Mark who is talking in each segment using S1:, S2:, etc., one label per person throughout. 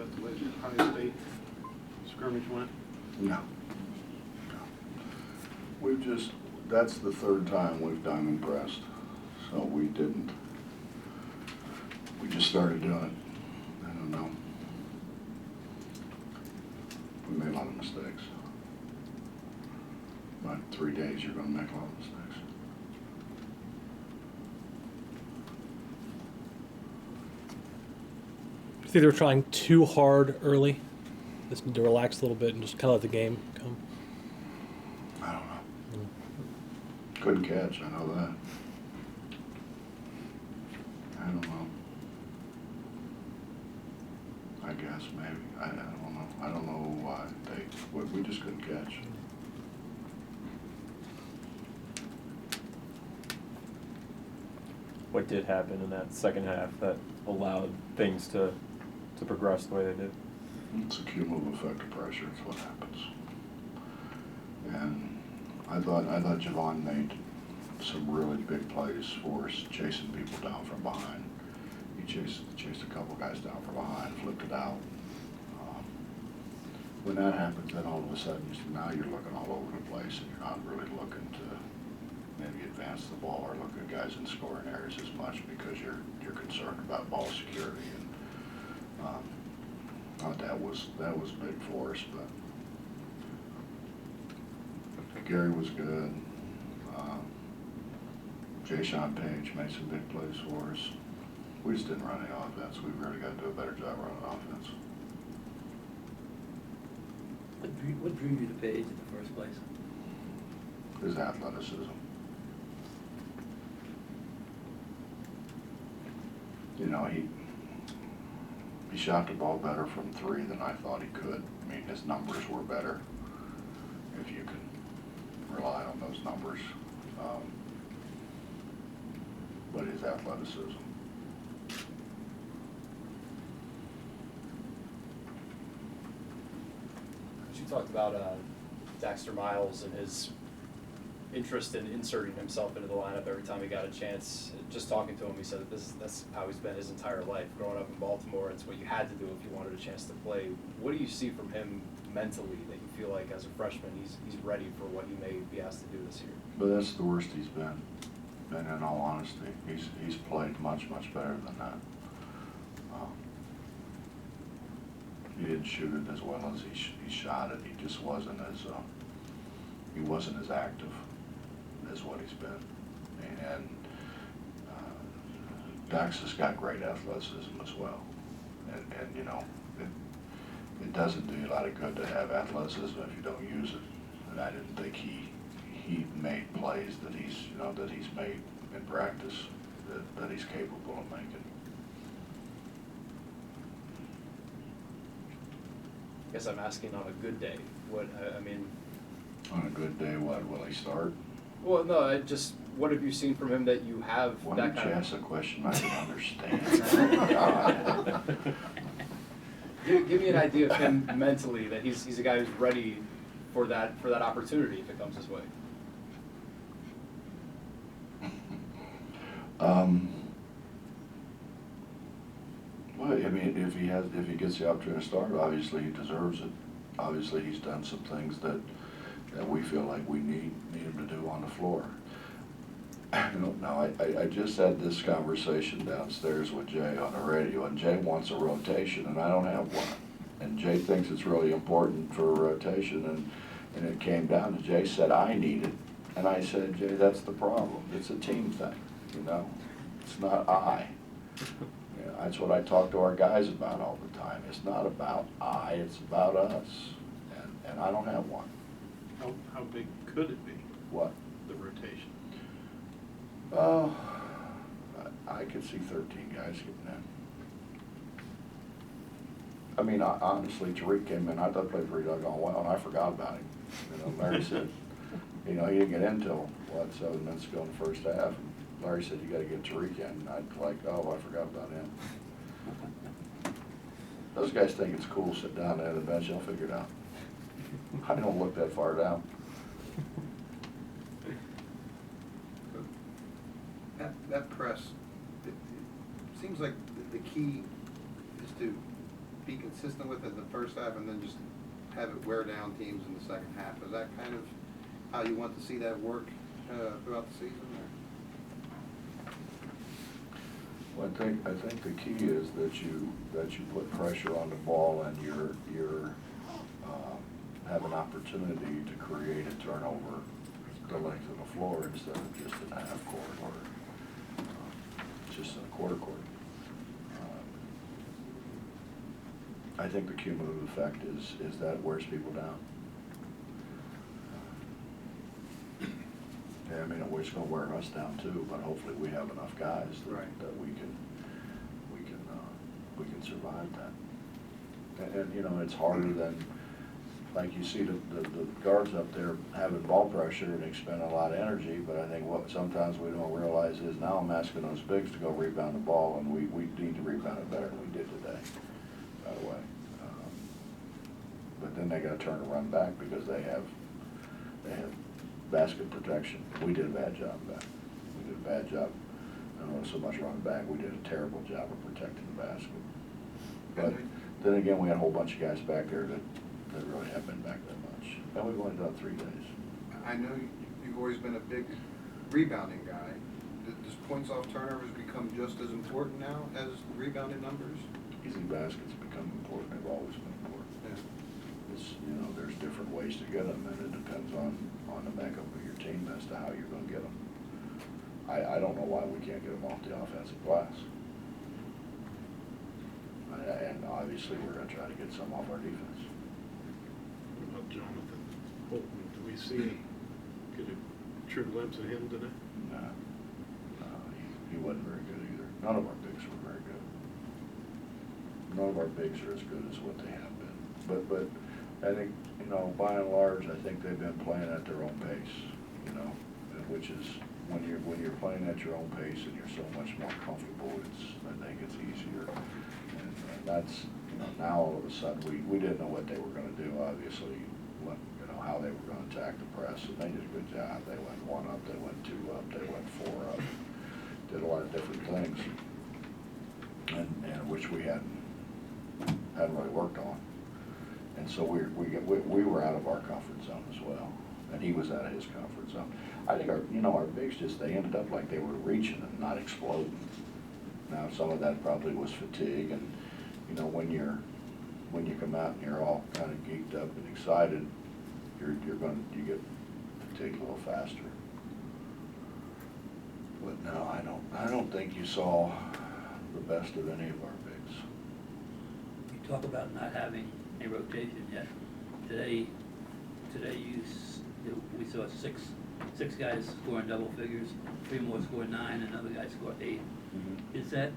S1: that the way the Ohio State scrimmage went?
S2: No. We've just, that's the third time we've done impressed. So we just started doing it. I don't know. We made a lot of mistakes. But 3 days, you're going to make a lot of mistakes.
S3: Do you think they were trying too hard early? Just need to relax a little bit and just kind of let the game come?
S2: I don't know. Couldn't catch, I know that. I don't know. I guess maybe. I don't know. I don't know why we just couldn't catch.
S4: What did happen in that second half that allowed things to progress the way they did?
S2: It's a cumulative effect of pressure. It's what happens. And I thought Javon made some really big plays for us, chasing people down from behind. He chased a couple guys down from behind, flipped it out. When that happens, then all of a sudden, now you're looking all over the place, and you're not really looking to maybe advance the ball or look at guys in scoring areas as much because you're concerned about ball security. And thought that was big for us, but Gary was good. Jay Sean Page made some big plays for us. We just didn't run any offense. We really got to do a better job running offense.
S5: What drew you to Page in the first place?
S2: His athleticism. You know, he shot the ball better from three than I thought he could. I mean, his numbers were better, if you can rely on those numbers. But his athleticism.
S6: You talked about Daxter Miles and his interest in inserting himself into the lineup every time he got a chance. Just talking to him, he said that that's how he's been his entire life. Growing up in Baltimore, it's what you had to do if you wanted a chance to play. What do you see from him mentally that you feel like as a freshman he's ready for what he may be asked to do this year?
S2: But that's the worst he's been. And in all honesty, he's played much better than that. He didn't shoot it as well as he shot it. He just wasn't as active as what he's been. And Dax has got great athleticism as well. And you know, it doesn't do you a lot of good to have athleticism if you don't use it. And I didn't think he made plays that he's made in practice that he's capable of making.
S6: I guess I'm asking on a good day. What I mean.
S2: On a good day, what will he start?
S6: Well, no, what have you seen from him that you have?
S2: Why
S6: that
S2: don't
S6: kind
S2: you
S6: of
S2: ask a question I can understand?
S6: Give me an idea of him mentally, that he's a guy who's ready for that opportunity if it comes his way.
S2: Well, I mean, if he gets the opportunity to start, obviously he deserves it. Obviously he's done some things that we feel like we need him to do on the floor. Now, I just had this conversation downstairs with Jay on the radio, and Jay wants a rotation, and I don't have one. And Jay thinks it's really important for a rotation, and it came down to Jay said, I need it. And I said, Jay, that's the problem. It's a team thing, you know? It's not I. You know, that's what I talk to our guys about all the time. It's not about I, it's about us. And I don't have one.
S1: How big could it be?
S2: What?
S1: The rotation.
S2: I could see 13 guys getting in. I mean, honestly, Tariq came in, I thought played pretty doggone well, and I forgot about him. You know, Larry said, you know, he didn't get in till, 7 minutes ago in the first half. And Larry said, you got to get Tariq in. And I'd like, oh, I forgot about him. Those guys think it's cool, sit down there on the bench, they'll figure it out. I don't look that far down.
S7: That press, it seems like the key is to be consistent with it in the first half and then just have it wear down teams in the second half? Is that kind of how you want to see that work throughout the season?
S2: Well, I think the key is that you put pressure on the ball and you're have an opportunity to create a turnover the length of the floor instead of just in a half court or just in a quarter court. I think the cumulative effect is that wears people down. Yeah, I mean, it's going to wear us down too, but hopefully we have enough guys that we can survive that. And you know, it's harder than, like you see the guards up there having ball pressure and expend a lot of energy, but I think what sometimes we don't realize is now I'm asking those bigs to go rebound the ball, and we need to rebound it better than we did today, by the way. But then they got to turn and run back because they have basket protection. We did a bad job of that. We did a bad job. I don't know so much running back. We did a terrible job of protecting the basket. But then again, we had a whole bunch of guys back there that really haven't been back that much. And we've only done 3 days.
S7: I know you've always been a big rebounding guy. Does points off turnovers become just as important now as rebounding numbers?
S2: Easy baskets become important. They've always been important.
S7: Yeah.
S2: It's, you know, there's different ways to get them, and it depends on the makeup of your team as to how you're going to get them. I don't know why we can't get them off the offensive glass. And obviously, we're going to try to get some off our defense.
S1: What about Jonathan Holton? Do we get a true glimpse of him today?
S2: No, he wasn't very good either. None of our bigs were very good. None of our bigs are as good as what they have been. But I think, you know, by and large, I think they've been playing at their own pace, you know, which is when you're playing at your own pace and you're so much more comfortable, I think it's easier. And that's, you know, now all of a sudden we didn't know what they were going to do, obviously, you know, how they were going to attack the press, and they did a good job. They went 1 up, they went 2 up, they went 4 up, did a lot of different things, and which we hadn't really worked on. And so we were out of our comfort zone as well, and he was out of his comfort zone. I think our bigs they ended up like they were reaching and not exploding. Now some of that probably was fatigue, and you know when you come out and you're all kind of geeked up and excited, you get fatigued a little faster. But no, I don't think you saw the best of any of our bigs.
S5: You talk about not having a rotation yet. Today we saw six guys scoring double figures, 3 more scored 9, another guy scored 8.
S2: Mm-hmm.
S5: Is that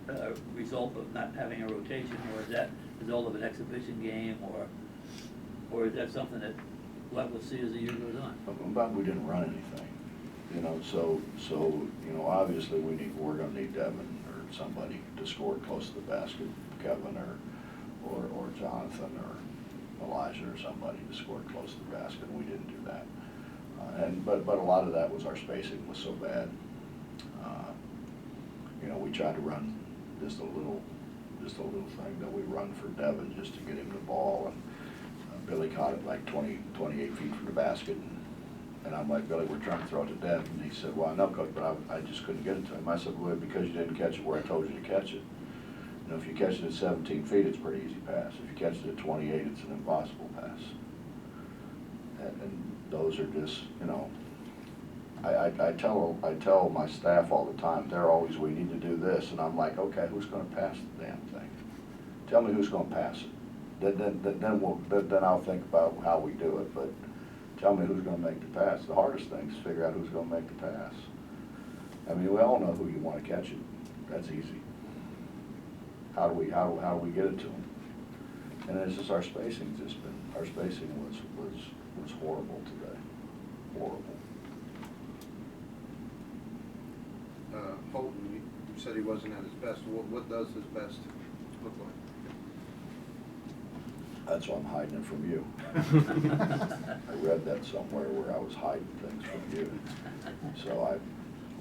S5: a result of not having a rotation, or is that a result of an exhibition game, or is that something that we'll have to see as the year goes on?
S2: But we didn't run anything, you know. So you know, obviously we're going to need Devin or somebody to score close to the basket, Kevin or Jonathan or Elijah or somebody to score close to the basket, and we didn't do that. But a lot of that was our spacing was so bad. You know, we tried to run just a little thing that we run for Devin just to get him the ball, and Billy caught it like 28 feet from the basket, and I'm like, Billy, we're trying to throw it to Devin, and he said, well, I know, Coach, but I just couldn't get it to him. I said, well, because you didn't catch it where I told you to catch it. You know, if you catch it at 17 feet, it's a pretty easy pass. If you catch it at 28, it's an impossible pass. And those are just, you know, I tell my staff all the time, they're always, we need to do this, and I'm like, okay, who's going to pass the damn thing? Tell me who's going to pass it. Then I'll think about how we do it. But tell me who's going to make the pass. The hardest thing is to figure out who's going to make the pass. I mean, we all know who you want to catch it. That's easy. How do we get it to them? And it's just our spacing was horrible today. Horrible.
S7: Holton, you said he wasn't at his best. What does his best look like?
S2: That's why I'm hiding it from you. I read that somewhere where I was hiding things from you. So I'm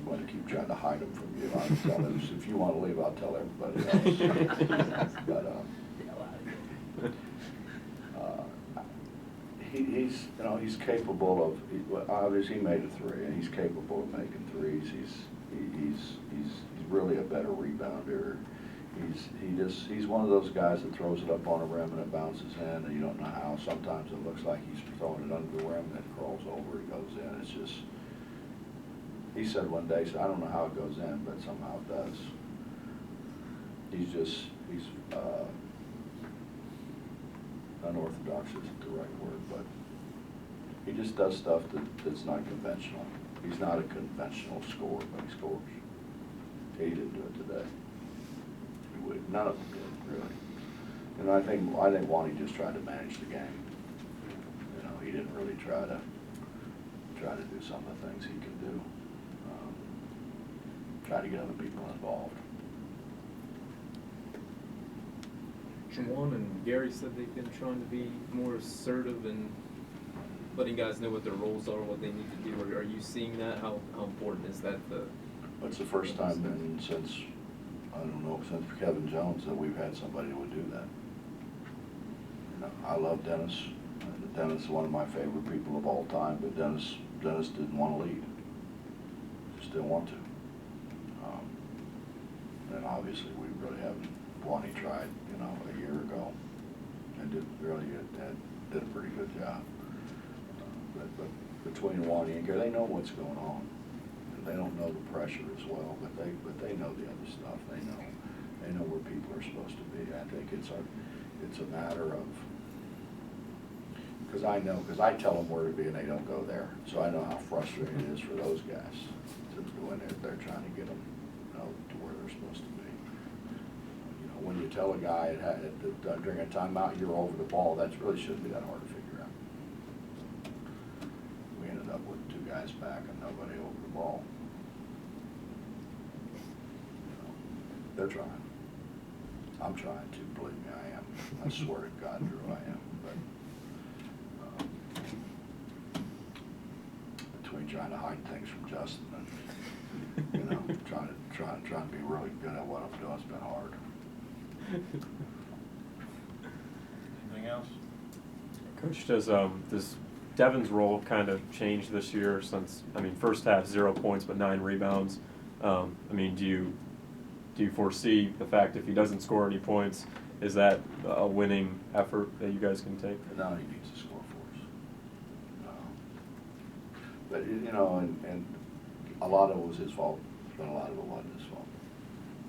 S2: going to keep trying to hide them from you. I'll tell them, if you want to leave, I'll tell everybody else. But he's, you know, he's capable of, obviously he made a three, and he's capable of making threes. He's really a better rebounder. He's one of those guys that throws it up on the rim and it bounces in, and you don't know how. Sometimes it looks like he's throwing it under the rim and it crawls over, it goes in. It's just, he said one day, he said, I don't know how it goes in, but somehow it does. He's unorthodox isn't the right word, but he just does stuff that's not conventional. He's not a conventional scorer, but he scores. He didn't do it today. He would, none of them did, really. And I think Wani just tried to manage the game. You know, he didn't really try to do some of the things he can do. Try to get other people involved.
S8: Juwan and Gary said they've been trying to be more assertive and letting guys know what their roles are, what they need to do. Are you seeing that? How important is that?
S2: It's the first time since, I don't know, since Kevin Jones that we've had somebody who would do that. You know, I love Dennis. Dennis is one of my favorite people of all time, but Dennis didn't want to lead. Just didn't want to. And obviously we really haven't. Wani tried, you know, a year ago, and did a pretty good job. But between Wani and Gary, they know what's going on. And they don't know the pressure as well, but they know the other stuff. They know where people are supposed to be. I think it's a matter of, because I tell them where to be and they don't go there. So I know how frustrating it is for those guys to go in there. They're trying to get them, you know, to where they're supposed to be. When you tell a guy that during a timeout you're over the ball, that really shouldn't be that hard to figure out. We ended up with two guys back and nobody over the ball. You know, they're trying. I'm trying to, believe me, I am. I swear to God, Drew, I am. But between trying to hide things from Justin and, you know, trying to be really good at what I'm doing, it's been hard.
S1: Anything else?
S4: Coach, does Devin's role kind of change this year since, I mean, first half 0 points but 9 rebounds? I mean, do you foresee the fact if he doesn't score any points, is that a winning effort that you guys can take?
S2: No, he needs to score for us. But, you know, and a lot of it was his fault, but a lot of it wasn't his fault.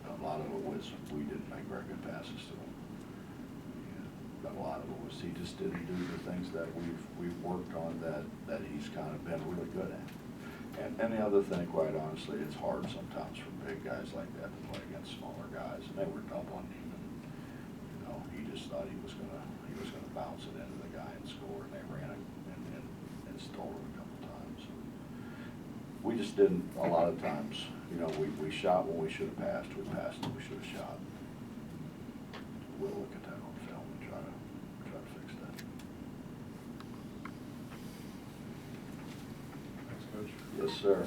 S2: A lot of it was we didn't make very good passes to him. Yeah, but a lot of it was he just didn't do the things that we've worked on that he's kind of been really good at. And the other thing, quite honestly, it's hard sometimes for big guys like that to play against smaller guys, and they were doubling him. And, you know, he just thought he was gonna bounce it into the guy and score, and they ran it and stole it a couple times. We just didn't, a lot of times, you know, we shot when we should have passed, we passed when we should have shot. We'll look at that on film and try to fix that.
S1: Thanks, Coach.
S2: Yes, sir.